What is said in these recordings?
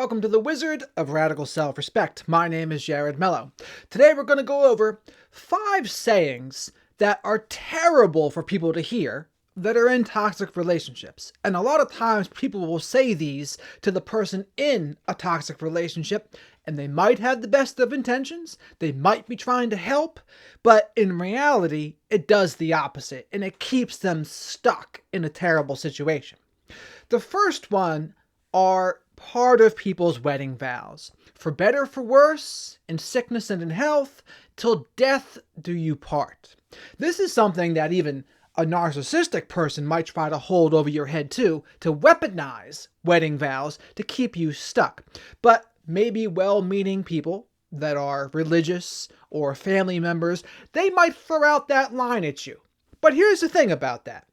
welcome to the Wizard of Radical Self-Respect. My name is Jared Mello. Today we're going to go over 5 sayings that are terrible for people to hear that are in toxic relationships. And a lot of times people will say these to the person in a toxic relationship, and they might have the best of intentions, they might be trying to help, but in reality, it does the opposite, and it keeps them stuck in a terrible situation. The first one are part of people's wedding vows. For better, for worse, in sickness and in health, till death do you part. This is something that even a narcissistic person might try to hold over your head too, to weaponize wedding vows to keep you stuck. But maybe well-meaning people that are religious or family members, they might throw out that line at you. But here's the thing about that.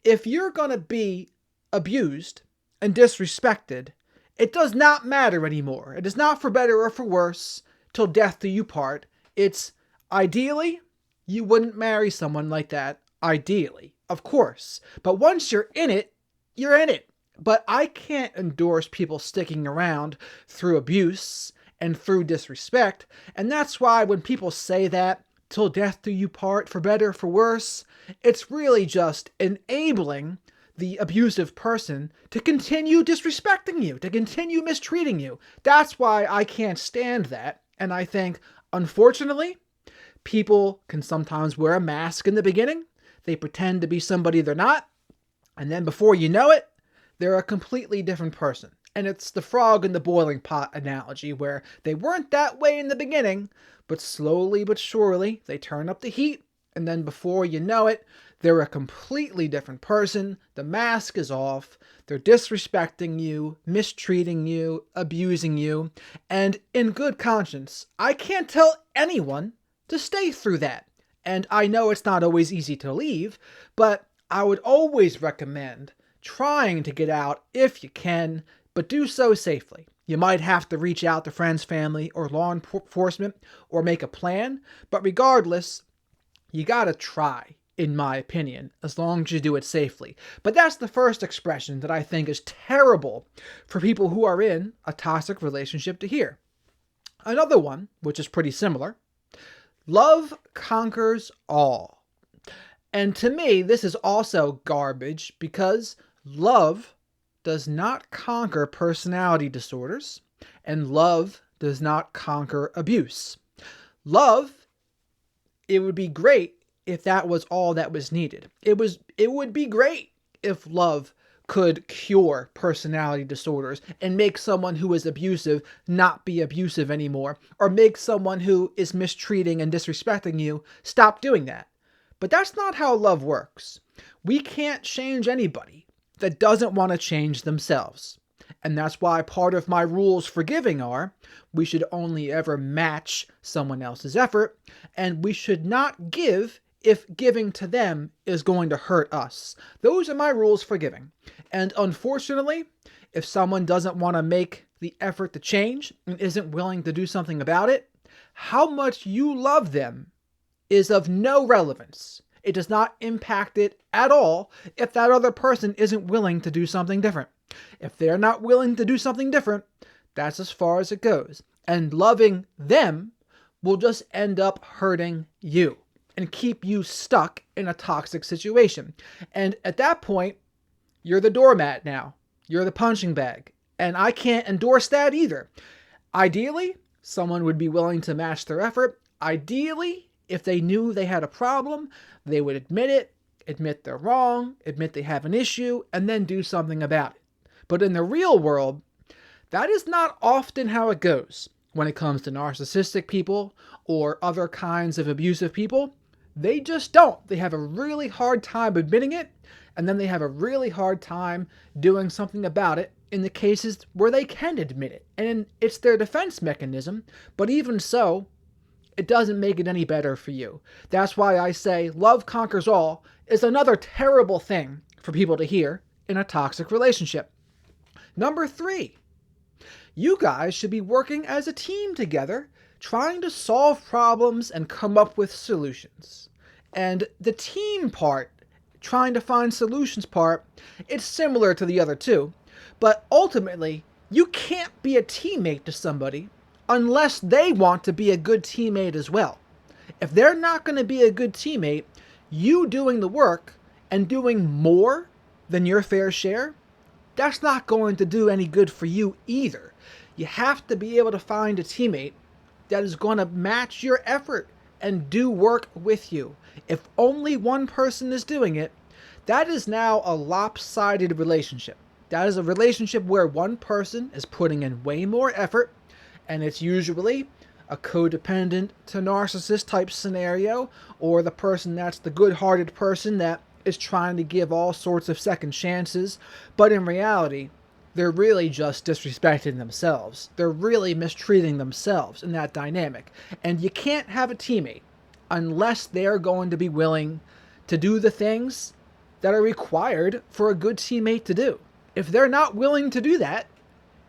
If you're going to be abused and disrespected, it does not matter anymore. It is not for better or for worse, till death do you part. It's ideally, you wouldn't marry someone like that. Ideally, of course. But once you're in it, you're in it. But I can't endorse people sticking around through abuse and through disrespect. And that's why when people say that, till death do you part, for better, for worse, it's really just enabling the abusive person to continue disrespecting you, to continue mistreating you. That's why I can't stand that. And I think, unfortunately, people can sometimes wear a mask in the beginning. They pretend to be somebody they're not. And then before you know it, they're a completely different person. And it's the frog in the boiling pot analogy, where they weren't that way in the beginning, but slowly but surely they turn up the heat. And then before you know it, they're a completely different person. The mask is off. They're disrespecting you, mistreating you, abusing you. And in good conscience, I can't tell anyone to stay through that. And I know it's not always easy to leave, but I would always recommend trying to get out if you can, but do so safely. You might have to reach out to friends, family, or law enforcement, or make a plan. But regardless, you gotta try, in my opinion, as long as you do it safely. But that's the first expression that I think is terrible for people who are in a toxic relationship to hear. Another one, which is pretty similar, love conquers all. And to me, this is also garbage because love does not conquer personality disorders, and love does not conquer abuse. Love, it would be great if that was all that was needed. It would be great if love could cure personality disorders and make someone who is abusive not be abusive anymore, or make someone who is mistreating and disrespecting you stop doing that. But that's not how love works. We can't change anybody that doesn't want to change themselves. And that's why part of my rules for giving are, we should only ever match someone else's effort, and we should not give if giving to them is going to hurt us. Those are my rules for giving. And unfortunately, if someone doesn't want to make the effort to change and isn't willing to do something about it, how much you love them is of no relevance. It does not impact it at all if that other person isn't willing to do something different. If they're not willing to do something different, that's as far as it goes. And loving them will just end up hurting you and keep you stuck in a toxic situation. And at that point, you're the doormat now. You're the punching bag. And I can't endorse that either. Ideally, someone would be willing to match their effort. Ideally, if they knew they had a problem, they would admit it, admit they're wrong, admit they have an issue, and then do something about it. But in the real world, that is not often how it goes. When it comes to narcissistic people or other kinds of abusive people, they just don't. They have a really hard time admitting it, and then they have a really hard time doing something about it in the cases where they can admit it. And it's their defense mechanism, but even so, it doesn't make it any better for you. That's why I say love conquers all is another terrible thing for people to hear in a toxic relationship. Number 3, you guys should be working as a team together, trying to solve problems and come up with solutions. And the team part, trying to find solutions part, it's similar to the other two, but ultimately, You can't be a teammate to somebody unless they want to be a good teammate as well. If they're not going to be a good teammate, you doing the work and doing more than your fair share, that's not going to do any good for you either. You have to be able to find a teammate that is going to match your effort and do work with you. If only one person is doing it, that is now a lopsided relationship. That is a relationship where one person is putting in way more effort, and it's usually a codependent to narcissist type scenario, or the person that's the good-hearted person that is trying to give all sorts of second chances, but in reality, they're really just disrespecting themselves. They're really mistreating themselves in that dynamic. And you can't have a teammate unless they're going to be willing to do the things that are required for a good teammate to do. If they're not willing to do that,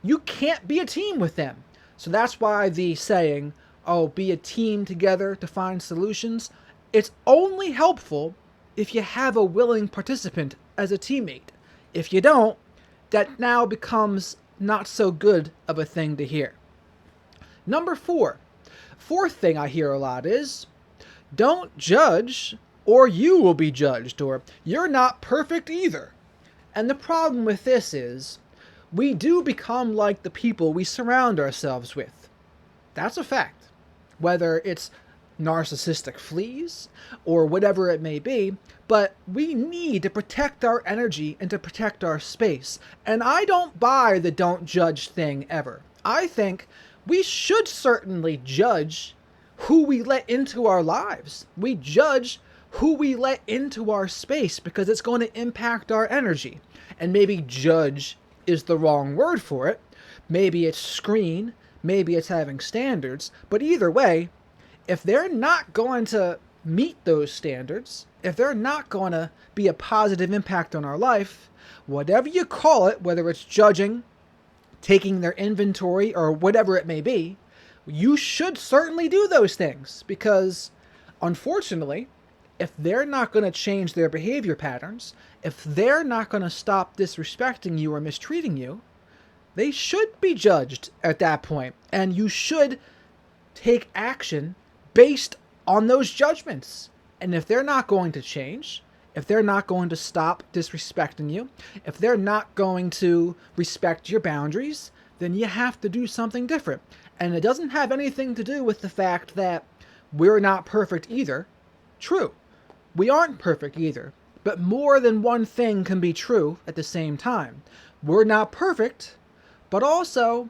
you can't be a team with them. So that's why the saying, oh, be a team together to find solutions, it's only helpful if you have a willing participant as a teammate. If you don't, that now becomes not so good of a thing to hear. Number 4. Fourth thing I hear a lot is, don't judge or you will be judged, or you're not perfect either. And the problem with this is, we do become like the people we surround ourselves with. That's a fact. Whether it's narcissistic fleas or whatever it may be, but we need to protect our energy and to protect our space. And I don't buy the don't judge thing ever. I think we should certainly judge who we let into our lives. We judge who we let into our space because it's going to impact our energy. And maybe judge is the wrong word for it. Maybe it's screen, maybe it's having standards, but either way, if they're not going to meet those standards, if they're not going to be a positive impact on our life, whatever you call it, whether it's judging, taking their inventory, or whatever it may be, you should certainly do those things because, unfortunately, if they're not going to change their behavior patterns, if they're not going to stop disrespecting you or mistreating you, they should be judged at that point. And you should take action based on those judgments. And if they're not going to change, if they're not going to stop disrespecting you, if they're not going to respect your boundaries, then you have to do something different. And it doesn't have anything to do with the fact that we're not perfect either. True, we aren't perfect either. But more than one thing can be true at the same time. We're not perfect, but also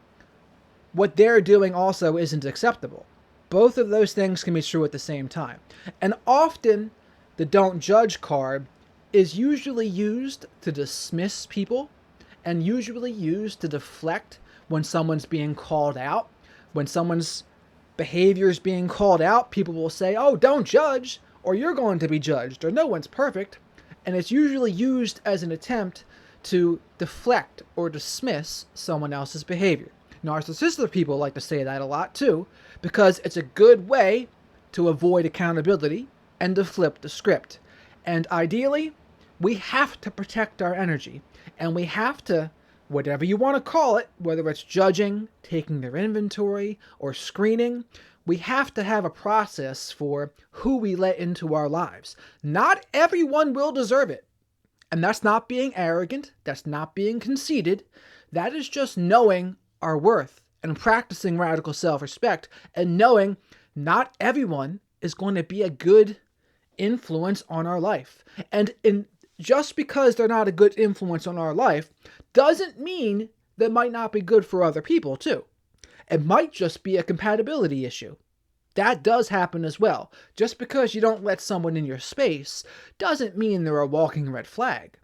what they're doing also isn't acceptable. Both of those things can be true at the same time. And often, the don't judge card is usually used to dismiss people and usually used to deflect when someone's being called out. When someone's behavior is being called out, people will say, oh, don't judge, or you're going to be judged, or no one's perfect. And it's usually used as an attempt to deflect or dismiss someone else's behavior. Narcissistic people like to say that a lot too, because it's a good way to avoid accountability and to flip the script. And ideally, we have to protect our energy, and we have to, whatever you want to call it, whether it's judging, taking their inventory, or screening, we have to have a process for who we let into our lives. Not everyone will deserve it. And that's not being arrogant, that's not being conceited, that is just knowing our worth and practicing radical self-respect and knowing not everyone is going to be a good influence on our life. And just because they're not a good influence on our life doesn't mean they might not be good for other people too. It might just be a compatibility issue. That does happen as well. Just because you don't let someone in your space doesn't mean they're a walking red flag.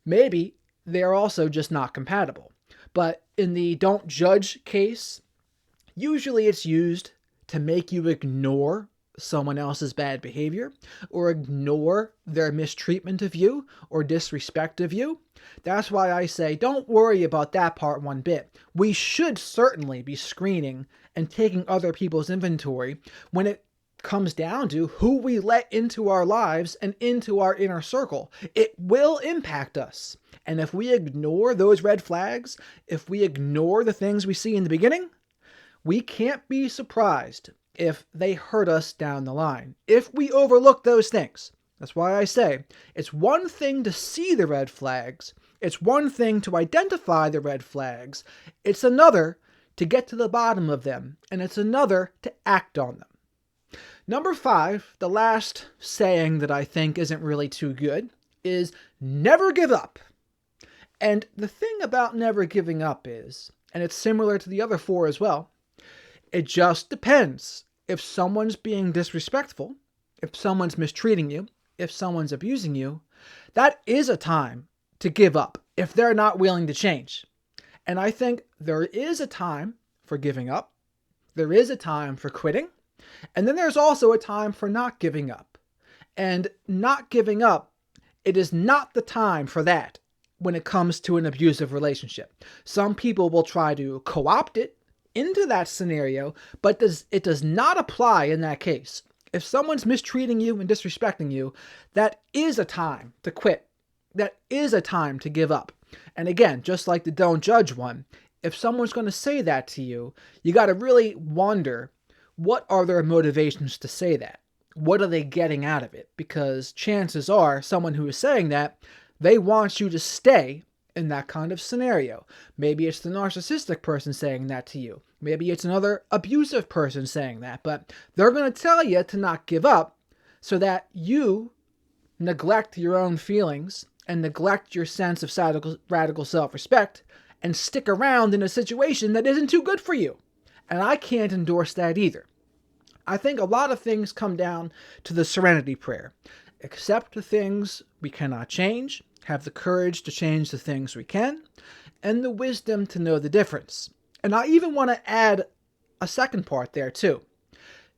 Maybe they're also just not compatible. But in the don't judge case, usually it's used to make you ignore someone else's bad behavior or ignore their mistreatment of you or disrespect of you. That's why I say don't worry about that part one bit. We should certainly be screening and taking other people's inventory when it comes down to who we let into our lives and into our inner circle. It will impact us. And if we ignore those red flags, if we ignore the things we see in the beginning, we can't be surprised if they hurt us down the line, if we overlook those things. That's why I say it's one thing to see the red flags, it's one thing to identify the red flags, it's another to get to the bottom of them, and it's another to act on them. Number 5, the last saying that I think isn't really too good, is never give up. And the thing about never giving up is, and it's similar to the other 4 as well, it just depends. If someone's being disrespectful, if someone's mistreating you, if someone's abusing you, that is a time to give up if they're not willing to change. And I think there is a time for giving up. There is a time for quitting. And then there's also a time for not giving up. And not giving up, it is not the time for that when it comes to an abusive relationship. Some people will try to co-opt it into that scenario, but it does not apply in that case. If someone's mistreating you and disrespecting you, that is a time to quit. That is a time to give up. And again, just like the don't judge one, if someone's going to say that to you, you got to really wonder, what are their motivations to say that? What are they getting out of it? Because chances are, someone who is saying that, they want you to stay in that kind of scenario. Maybe it's the narcissistic person saying that to you. Maybe it's another abusive person saying that. But they're going to tell you to not give up so that you neglect your own feelings and neglect your sense of radical self-respect and stick around in a situation that isn't too good for you. And I can't endorse that either. I think a lot of things come down to the serenity prayer. Accept the things we cannot change, have the courage to change the things we can, and the wisdom to know the difference. And I even want to add a second part there too.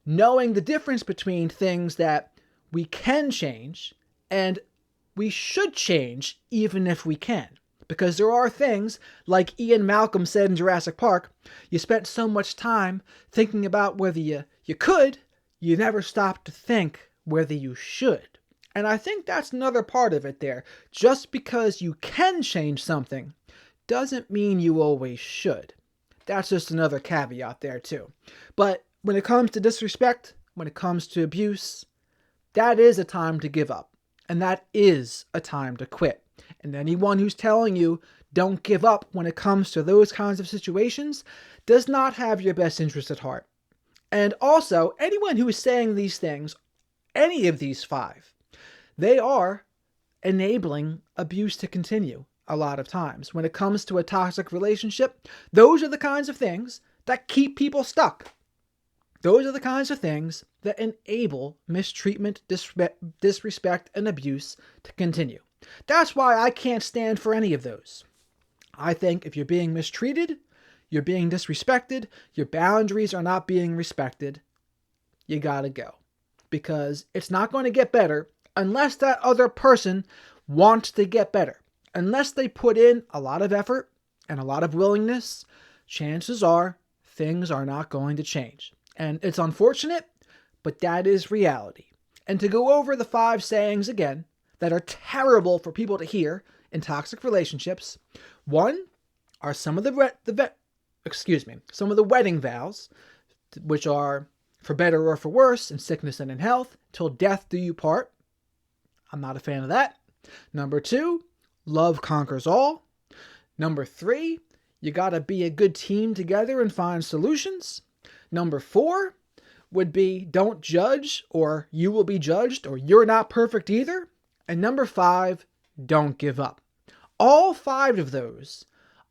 Knowing the difference between things that we can change and we should change even if we can. Because there are things, like Ian Malcolm said in Jurassic Park, you spent so much time thinking about whether you could, you never stopped to think whether you should. And I think that's another part of it there. Just because you can change something doesn't mean you always should. That's just another caveat there too. But when it comes to disrespect, when it comes to abuse, that is a time to give up. And that is a time to quit. And anyone who's telling you don't give up when it comes to those kinds of situations does not have your best interest at heart. And also, anyone who is saying these things, any of these 5, they are enabling abuse to continue a lot of times. When it comes to a toxic relationship, those are the kinds of things that keep people stuck. Those are the kinds of things that enable mistreatment, disrespect, and abuse to continue. That's why I can't stand for any of those. I think if you're being mistreated, you're being disrespected, your boundaries are not being respected, you gotta go. Because it's not going to get better unless that other person wants to get better. Unless they put in a lot of effort and a lot of willingness, chances are things are not going to change. And it's unfortunate, but that is reality. And to go over the 5 sayings again that are terrible for people to hear in toxic relationships, 1 are some of the wedding vows, which are for better or for worse, in sickness and in health, till death do you part. I'm not a fan of that. Number 2, love conquers all. Number 3, you gotta be a good team together and find solutions. Number 4 would be don't judge, or you will be judged, or you're not perfect either. And number 5, don't give up. All 5 of those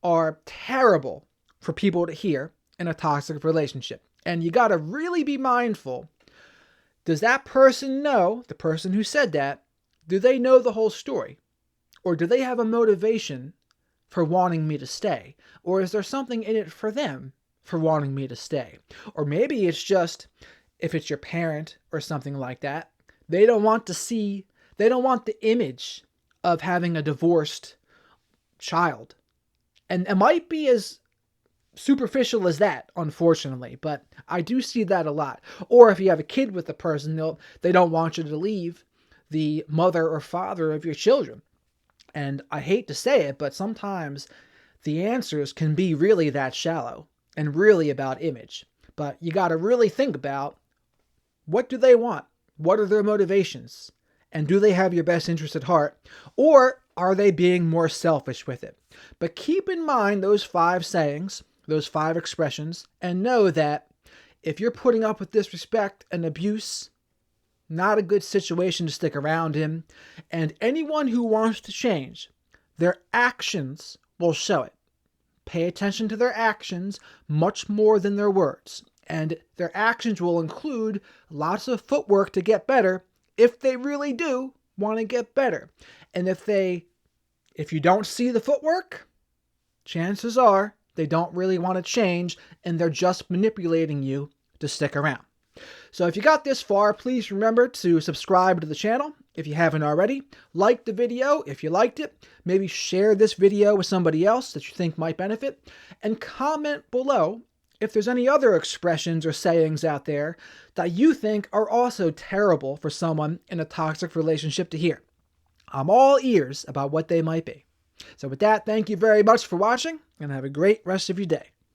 are terrible for people to hear in a toxic relationship. And you gotta really be mindful. Does that person know, the person who said that, do they know the whole story? Or do they have a motivation for wanting me to stay? Or is there something in it for them for wanting me to stay? Or maybe it's just, if it's your parent or something like that, they don't want the image of having a divorced child. And it might be as superficial as that, unfortunately, but I do see that a lot. Or if you have a kid with the person, they don't want you to leave the mother or father of your children. And I hate to say it, but sometimes the answers can be really that shallow and really about image. But you got to really think about, what do they want? What are their motivations? And do they have your best interest at heart? Or are they being more selfish with it? But keep in mind those 5 sayings, those 5 expressions, and know that if you're putting up with disrespect and abuse, not a good situation to stick around in. And anyone who wants to change, their actions will show it. Pay attention to their actions much more than their words. And their actions will include lots of footwork to get better if they really do want to get better. And if you don't see the footwork, chances are they don't really want to change and they're just manipulating you to stick around. So if you got this far, please remember to subscribe to the channel if you haven't already. Like the video if you liked it. Maybe share this video with somebody else that you think might benefit. And comment below if there's any other expressions or sayings out there that you think are also terrible for someone in a toxic relationship to hear. I'm all ears about what they might be. So with that, thank you very much for watching, and have a great rest of your day.